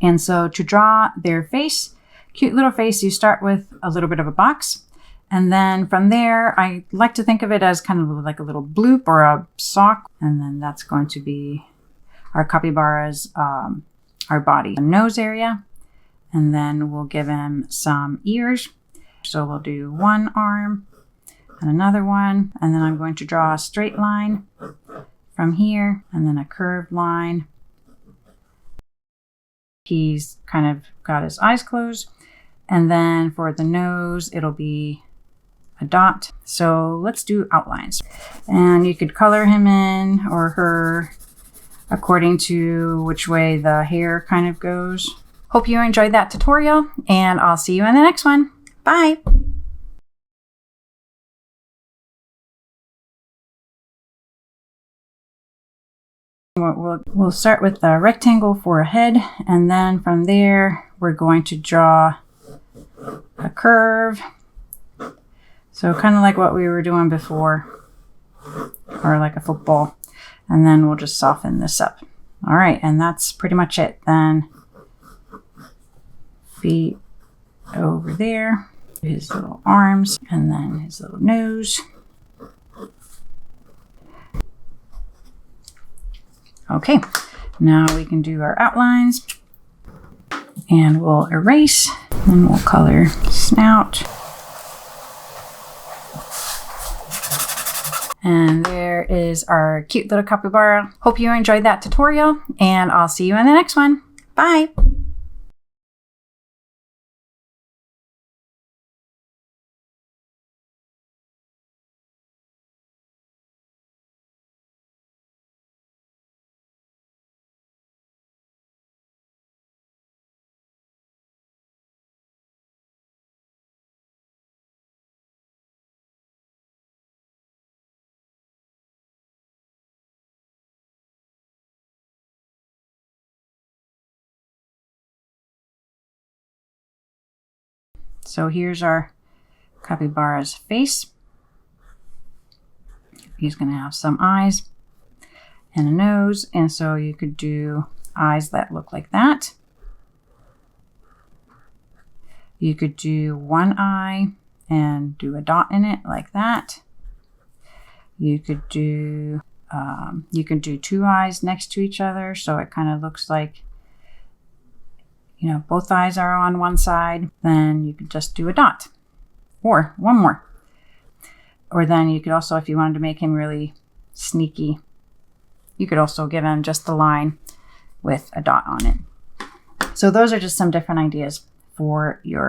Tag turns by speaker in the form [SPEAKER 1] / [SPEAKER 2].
[SPEAKER 1] And so to draw their face, cute little face, you start with a little bit of a box. And then from there, I like to think of it as kind of like a little bloop or a sock. And then that's going to be our capybara's, our body, the nose area. And then we'll give him some ears. So we'll do one arm and another one. And then I'm going to draw a straight line from here and then a curved line. He's kind of got his eyes closed. And then for the nose, it'll be a dot. So let's do outlines. And you could color him in or her according to which way the hair kind of goes. Hope you enjoyed that tutorial, and I'll see you in the next one. Bye! We'll start with the rectangle for a head, and then from there we're going to draw a curve. So kind of like what we were doing before, or like a football. And then we'll just soften this up. All right, and that's pretty much it. Then feet over there, his little arms, and then his little nose. Okay, now we can do our outlines. And we'll erase, and we'll color snout. And there is our cute little capybara. Hope you enjoyed that tutorial, and I'll see you in the next one. Bye! So here's our capybara's face. He's going to have some eyes and a nose, and so you could do eyes that look like that. You could do one eye and do a dot in it like that. You could do two eyes next to each other, so it kind of looks like, you know, both eyes are on one side. Then you could just do a dot or one more. Or then you could also, if you wanted to make him really sneaky, you could also give him just the line with a dot on it. So those are just some different ideas for your